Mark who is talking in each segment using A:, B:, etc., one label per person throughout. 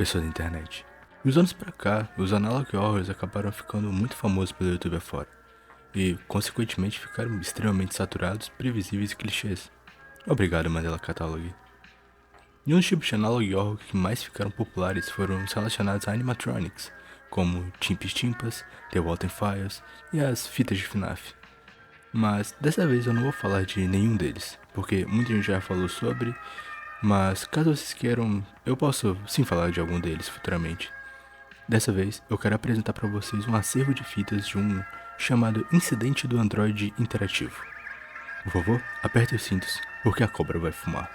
A: pessoas da internet. De uns anos pra cá, os analog horrors acabaram ficando muito famosos pelo YouTube afora, e consequentemente ficaram extremamente saturados, previsíveis e clichês. Obrigado, Mandela Catalog. E um dos tipos de analog horror que mais ficaram populares foram os relacionados a animatronics, como Chimpas Chimpas, The Walton Files e as fitas de FNAF. Mas dessa vez eu não vou falar de nenhum deles, porque muita gente já falou sobre, mas caso vocês queiram, eu posso sim falar de algum deles futuramente. Dessa vez eu quero apresentar para vocês um acervo de fitas de um chamado Incidente do Android Interativo. Por favor, aperte os cintos, porque a cobra vai fumar.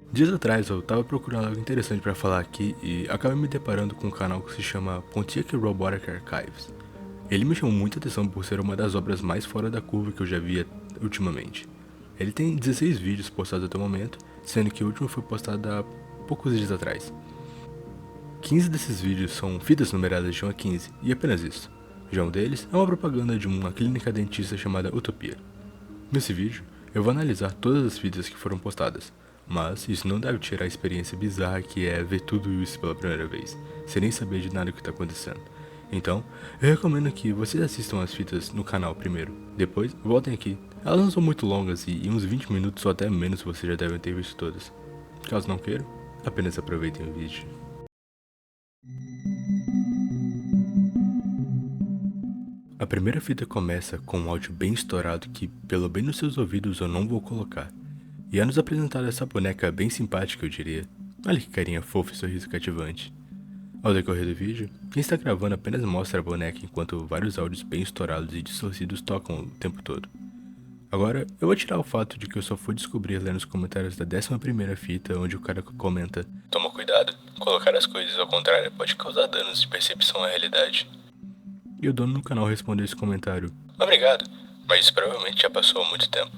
A: Dias atrás eu tava procurando algo interessante para falar aqui e acabei me deparando com um canal que se chama Pontiac Robotic Archives. Ele me chamou muita atenção por ser uma das obras mais fora da curva que eu já vi ultimamente. Ele tem 16 vídeos postados até o momento, sendo que o último foi postado há poucos dias atrás. 15 desses vídeos são fitas numeradas de 1 a 15, e apenas isso. Já um deles é uma propaganda de uma clínica dentista chamada Utopia. Nesse vídeo, eu vou analisar todas as fitas que foram postadas, mas isso não deve tirar a experiência bizarra que é ver tudo isso pela primeira vez, sem nem saber de nada que está acontecendo. Então, eu recomendo que vocês assistam as fitas no canal primeiro, depois voltem aqui. Elas não são muito longas e em uns 20 minutos ou até menos vocês já devem ter visto todas. Caso não queiram, apenas aproveitem o vídeo. A primeira fita começa com um áudio bem estourado que, pelo bem nos seus ouvidos, eu não vou colocar. E é nos apresentada essa boneca bem simpática, eu diria. Olha que carinha fofa e sorriso cativante. Ao decorrer do vídeo, quem está gravando apenas mostra a boneca enquanto vários áudios bem estourados e distorcidos tocam o tempo todo. Agora, eu vou tirar o fato de que eu só fui descobrir lendo os comentários da 11ª fita, onde o cara comenta: "Toma cuidado, colocar as coisas ao contrário pode causar danos de percepção à realidade." E o dono do canal respondeu esse comentário: "Obrigado, mas isso provavelmente já passou há muito tempo."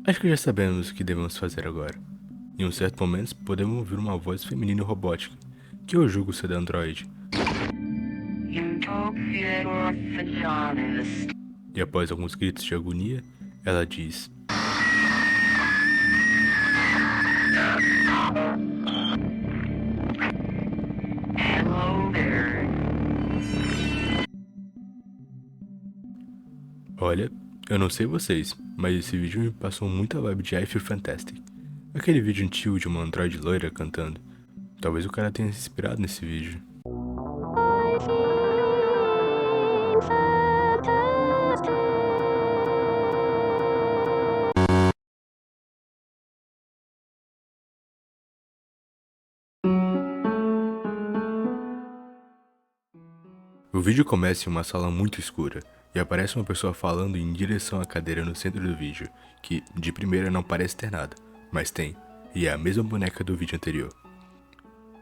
A: Acho que já sabemos o que devemos fazer agora. Em um certo momento, podemos ouvir uma voz feminina e robótica, que eu julgo ser da Android. E após alguns gritos de agonia, ela diz: "Hello there." Olha, eu não sei vocês, mas esse vídeo me passou muita vibe de I Feel Fantastic. Aquele vídeo antigo de uma androide loira cantando. Talvez o cara tenha se inspirado nesse vídeo. O vídeo começa em uma sala muito escura, e aparece uma pessoa falando em direção à cadeira no centro do vídeo, que de primeira não parece ter nada, mas tem, e é a mesma boneca do vídeo anterior.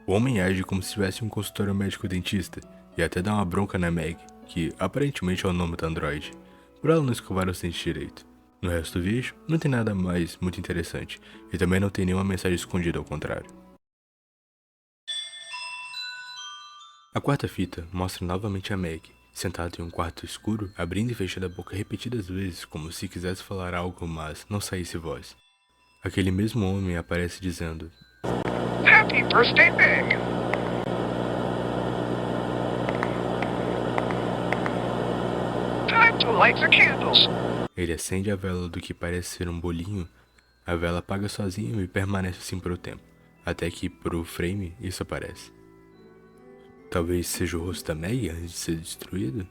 A: O homem age como se tivesse um consultório médico dentista, e até dá uma bronca na Meg, que aparentemente é o nome da Android, por ela não escovar os dentes direito. No resto do vídeo, não tem nada mais muito interessante, e também não tem nenhuma mensagem escondida ao contrário. A quarta fita mostra novamente a Meg, sentada em um quarto escuro, abrindo e fechando a boca repetidas vezes como se quisesse falar algo, mas não saísse voz. Aquele mesmo homem aparece dizendo: "Happy birthday, Meg!" Time to light the candles. Ele acende a vela do que parece ser um bolinho. A vela apaga sozinha e permanece assim por um tempo, até que, por um frame, isso aparece. Talvez seja o rosto da Meg antes de ser destruído?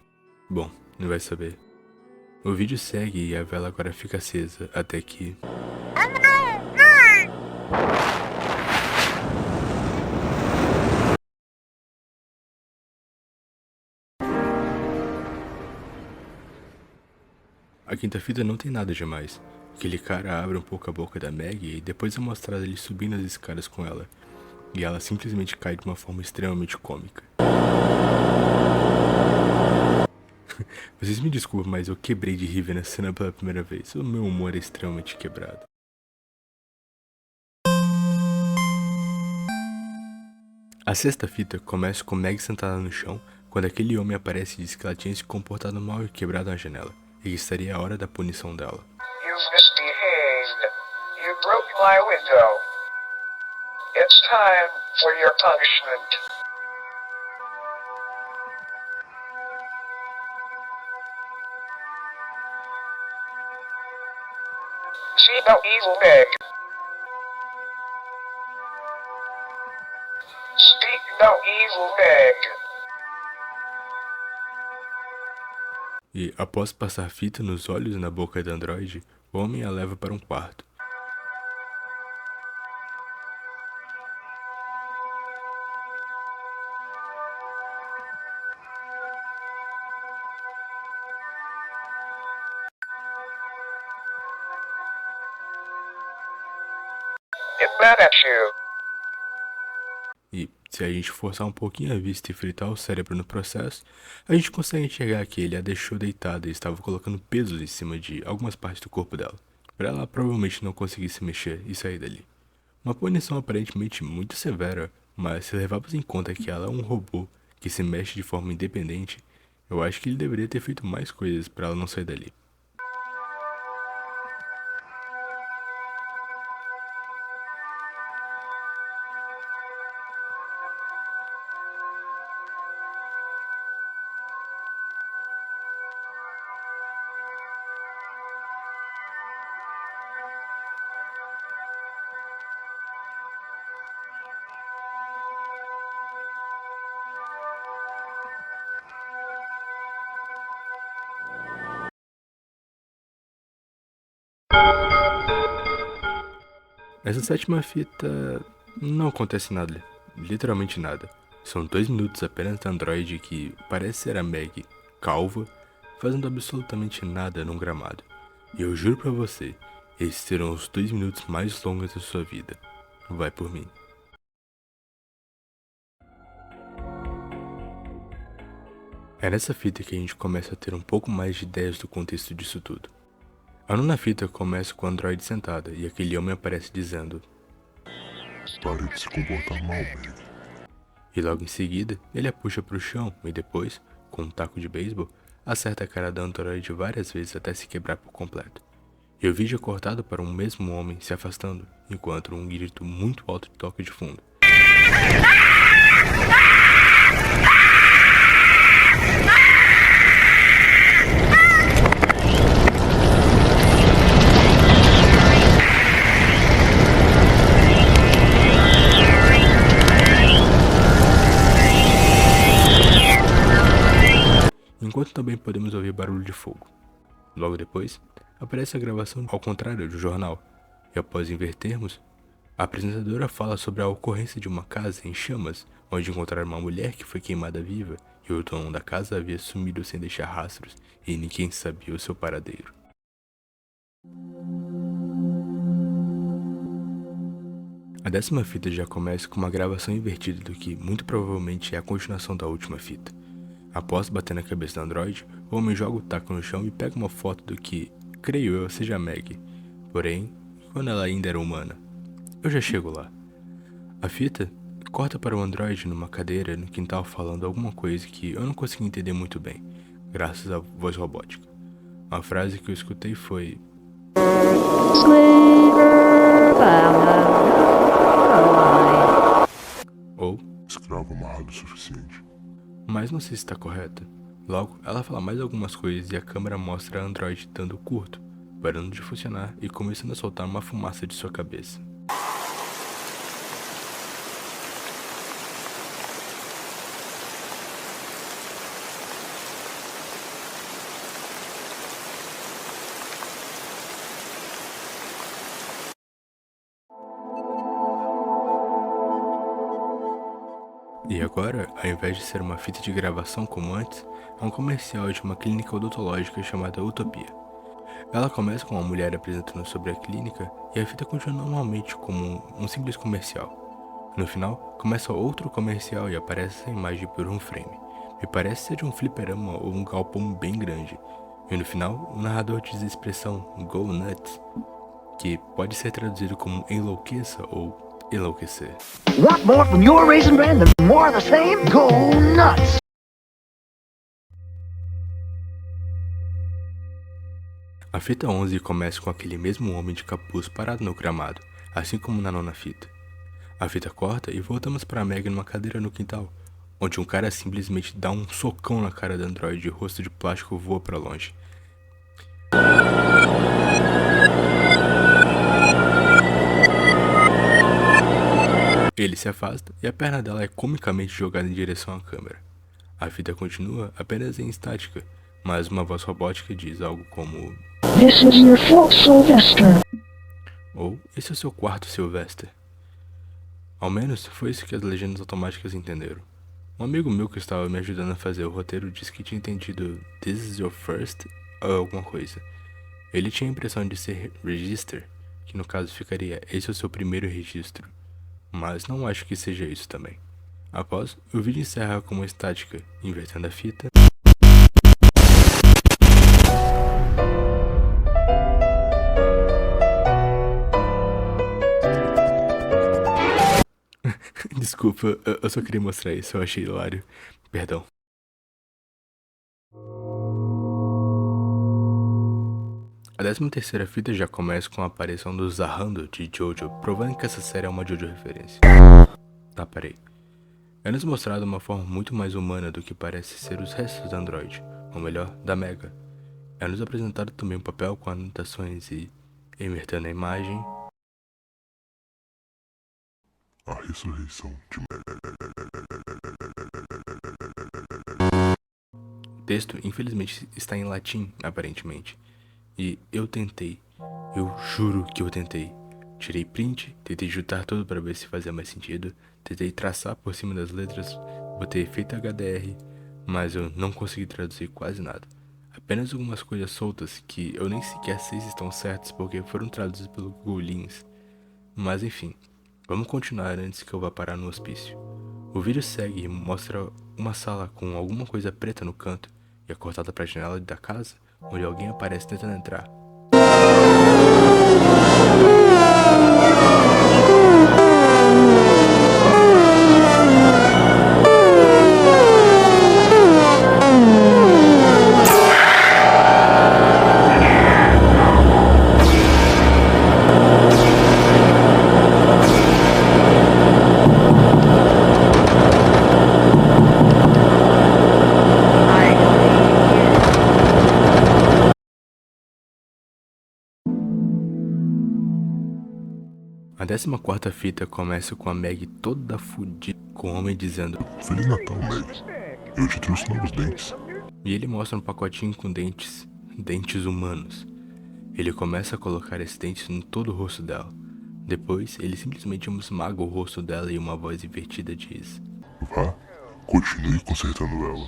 A: Bom, não vai saber. O vídeo segue e a vela agora fica acesa, até que... A quinta fita não tem nada demais. Aquele cara abre um pouco a boca da Meg e depois é mostrado ele subindo as escadas com ela. E ela simplesmente cai de uma forma extremamente cômica. Vocês me desculpem, mas eu quebrei de rir vendo a cena pela primeira vez. O meu humor é extremamente quebrado. A sexta fita começa com Meg sentada no chão, quando aquele homem aparece e diz que ela tinha se comportado mal e quebrado na janela, e que estaria a hora da punição dela.
B: my window. It's time for your punishment. See no evil Meg. Speak no evil Meg.
A: E, após passar fita nos olhos e na boca da androide, o homem a leva para um quarto.
B: I'm mad at you.
A: E, se a gente forçar um pouquinho a vista e fritar o cérebro no processo, a gente consegue enxergar que ele a deixou deitada e estava colocando pesos em cima de algumas partes do corpo dela, para ela provavelmente não conseguir se mexer e sair dali. Uma punição aparentemente muito severa, mas se levarmos em conta que ela é um robô que se mexe de forma independente, eu acho que ele deveria ter feito mais coisas para ela não sair dali. Nessa sétima fita, não acontece nada, literalmente nada. São 2 minutos apenas da androide que parece ser a Meg, calva, fazendo absolutamente nada num gramado. E eu juro pra você, esses serão os 2 minutos mais longos da sua vida. Vai por mim. É nessa fita que a gente começa a ter um pouco mais de ideias do contexto disso tudo. A nona fita começa com a androide sentada e aquele homem aparece dizendo:
C: Pare de se comportar mal, Meg.
A: E logo em seguida, ele a puxa para o chão e depois, com um taco de beisebol, acerta a cara da androide várias vezes até se quebrar por completo. E o vídeo é cortado para um mesmo homem se afastando, enquanto um grito muito alto toca de fundo. Enquanto também podemos ouvir barulho de fogo. Logo depois, aparece a gravação ao contrário do jornal, e após invertermos, a apresentadora fala sobre a ocorrência de uma casa em chamas, onde encontraram uma mulher que foi queimada viva e o dono da casa havia sumido sem deixar rastros e ninguém sabia o seu paradeiro. A 10ª fita já começa com uma gravação invertida do que muito provavelmente é a continuação da última fita. Após bater na cabeça do androide, o homem joga o taco no chão e pega uma foto do que, creio eu, seja a Meg, porém, quando ela ainda era humana. Eu já chego lá. A fita corta para o androide numa cadeira no quintal falando alguma coisa que eu não consegui entender muito bem, graças à voz robótica. Uma frase que eu escutei foi: ou
C: Escravo amarrado o suficiente.
A: mas não sei se está correta. Logo, ela fala mais algumas coisas e a câmera mostra a androide dando curto, parando de funcionar e começando a soltar uma fumaça de sua cabeça. E agora, ao invés de ser uma fita de gravação como antes, é um comercial de uma clínica odontológica chamada Utopia. Ela começa com uma mulher apresentando sobre a clínica e a fita continua normalmente como um simples comercial. No final, começa outro comercial e aparece essa imagem por um frame. Me parece ser de um fliperama ou um galpão bem grande. E no final, o narrador diz a expressão "Go Nuts", que pode ser traduzido como enlouqueça ou enlouquecer.
D: Want more from your Raisin Bran than more of the same? Go nuts!
A: A fita 11 começa com aquele mesmo homem de capuz parado no gramado, assim como na nona fita. A fita corta e voltamos para Meg numa cadeira no quintal, onde um cara simplesmente dá um socão na cara do androide e o rosto de plástico voa para longe. Ele se afasta e a perna dela é comicamente jogada em direção à câmera. A fita continua apenas em estática, mas uma voz robótica diz algo como:
D: This is your fault, Sylvester.
A: ou esse é o seu quarto, Sylvester. Ao menos foi isso que as legendas automáticas entenderam. Um amigo meu que estava me ajudando a fazer o roteiro disse que tinha entendido This is your first ou alguma coisa. Ele tinha a impressão de ser register, que no caso ficaria esse é o seu primeiro registro, mas não acho que seja isso também. Após, o vídeo encerra com uma estática, invertendo a fita. Desculpa, eu só queria mostrar isso, eu achei hilário. Perdão. A 13ª fita já começa com a aparição do Zahando de Jojo, provando que essa série é uma Jojo referência. Tá, parei. É nos mostrado uma forma muito mais humana do que parece ser os restos da Android, ou melhor, da Mega. É nos apresentado também um papel com anotações e, invertendo a imagem,
C: A ressurreição de Meg.
A: o texto infelizmente está em latim, aparentemente. E eu juro que eu tentei. Tirei print, tentei juntar tudo para ver se fazia mais sentido, tentei traçar por cima das letras, botei efeito HDR, mas eu não consegui traduzir quase nada. Apenas algumas coisas soltas que eu nem sequer sei se estão certas porque foram traduzidas pelo Google Lens. Mas enfim, vamos continuar antes que eu vá parar no hospício. O vídeo segue e mostra uma sala com alguma coisa preta no canto e é cortada para a janela da casa, onde alguém aparece tentando entrar. A 14ª fita começa com a Meg toda fudida, com o homem dizendo:
C: Feliz Natal, Meg. Eu te trouxe novos dentes.
A: e ele mostra um pacotinho com dentes humanos. Ele começa a colocar esses dentes em todo o rosto dela. Depois, ele simplesmente esmaga o rosto dela e uma voz invertida diz:
C: Vá, continue consertando ela.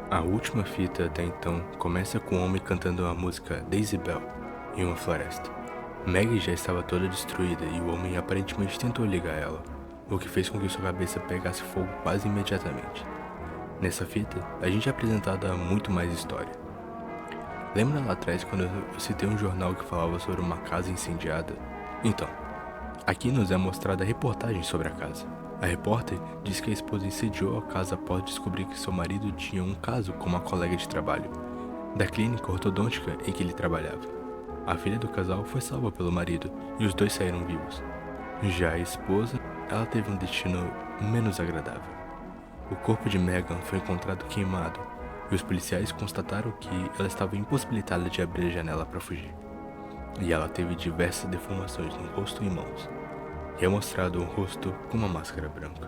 A: A última fita até então começa com o homem cantando a música Daisy Bell em uma floresta. Maggie já estava toda destruída e o homem aparentemente tentou ligar ela, o que fez com que sua cabeça pegasse fogo quase imediatamente. Nessa fita, a gente é apresentado a muito mais história. Lembra lá atrás quando eu citei um jornal que falava sobre uma casa incendiada? Então, aqui nos é mostrada a reportagem sobre a casa. A repórter diz que a esposa incendiou a casa após descobrir que seu marido tinha um caso com uma colega de trabalho, da clínica ortodôntica em que ele trabalhava. A filha do casal foi salva pelo marido e os dois saíram vivos. Já a esposa, ela teve um destino menos agradável. O corpo de Megan foi encontrado queimado e os policiais constataram que ela estava impossibilitada de abrir a janela para fugir. E ela teve diversas deformações no rosto e mãos. E é mostrado um rosto com uma máscara branca.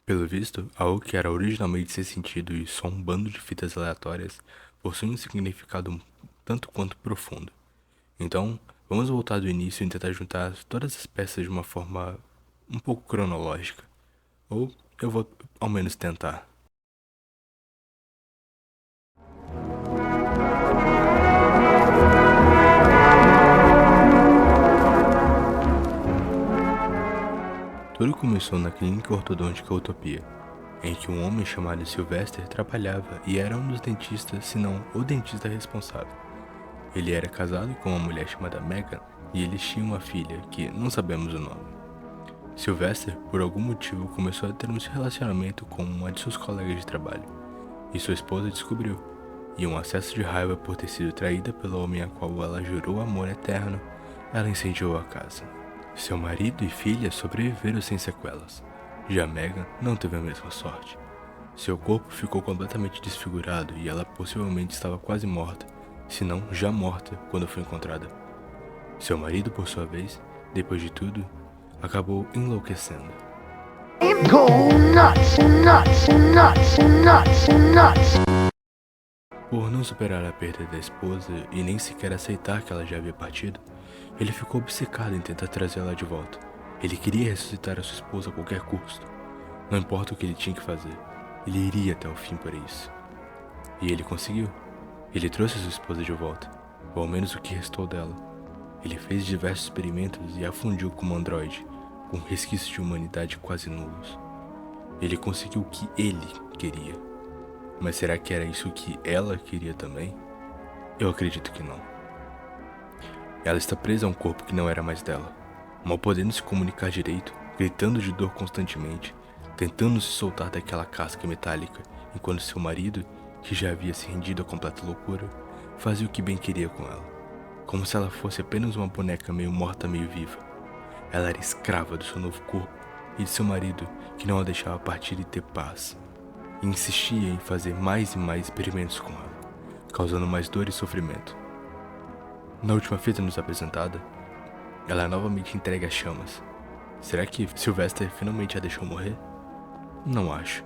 A: Pelo visto, algo que era originalmente sem sentido e só um bando de fitas aleatórias possui um significado um tanto quanto profundo. Então, vamos voltar do início e tentar juntar todas as peças de uma forma um pouco cronológica. Ou eu vou ao menos tentar. Tudo começou na clínica ortodôntica Utopia, em que um homem chamado Sylvester trabalhava e era um dos dentistas, se não o dentista responsável. Ele era casado com uma mulher chamada Megan e eles tinham uma filha, que não sabemos o nome. Sylvester, por algum motivo, começou a ter um relacionamento com uma de seus colegas de trabalho, e sua esposa descobriu, e um acesso de raiva por ter sido traída pelo homem a qual ela jurou amor eterno, ela incendiou a casa. Seu marido e filha sobreviveram sem sequelas. Já Megan não teve a mesma sorte. Seu corpo ficou completamente desfigurado e ela possivelmente estava quase morta, se não já morta quando foi encontrada. Seu marido, por sua vez, depois de tudo, acabou enlouquecendo.
D: Go nuts, nuts, nuts, nuts, nuts.
A: Por não superar a perda da esposa e nem sequer aceitar que ela já havia partido, ele ficou obcecado em tentar trazê-la de volta. Ele queria ressuscitar a sua esposa a qualquer custo. Não importa o que ele tinha que fazer, ele iria até o fim para isso. E ele conseguiu. Ele trouxe sua esposa de volta, ou ao menos o que restou dela. Ele fez diversos experimentos e a fundiu como androide, com resquícios de humanidade quase nulos. Ele conseguiu o que ele queria. Mas será que era isso que ela queria também? Eu acredito que não. Ela está presa a um corpo que não era mais dela, mal podendo se comunicar direito, gritando de dor constantemente, tentando se soltar daquela casca metálica, enquanto seu marido, que já havia se rendido à completa loucura, fazia o que bem queria com ela, como se ela fosse apenas uma boneca meio morta, meio viva. Ela era escrava do seu novo corpo e de seu marido, que não a deixava partir e ter paz, e insistia em fazer mais e mais experimentos com ela, causando mais dor e sofrimento. Na última fita nos apresentada, ela é novamente entregue às chamas. Será que Sylvester finalmente a deixou morrer? Não acho.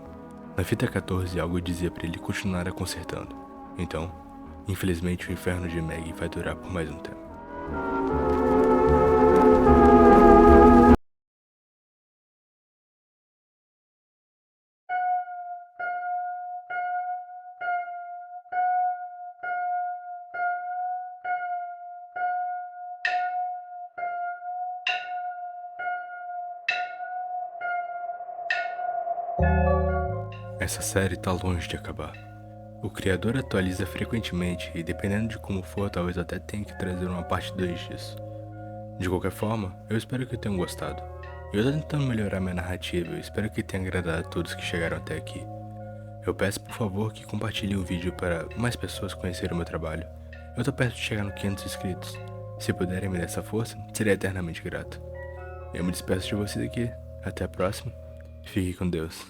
A: Na fita 14 algo dizia para ele continuar a consertando. Então, infelizmente o inferno de Maggie vai durar por mais um tempo. Essa série tá longe de acabar. O criador atualiza frequentemente e dependendo de como for, talvez até tenha que trazer uma parte 2 disso. De qualquer forma, eu espero que tenham gostado. Eu tô tentando melhorar minha narrativa e espero que tenha agradado a todos que chegaram até aqui. Eu peço por favor que compartilhem o vídeo para mais pessoas conhecerem o meu trabalho. Eu tô perto de chegar no 500 inscritos. Se puderem me dar essa força, seria eternamente grato. Eu me despeço de vocês aqui. Até a próxima. Fique com Deus.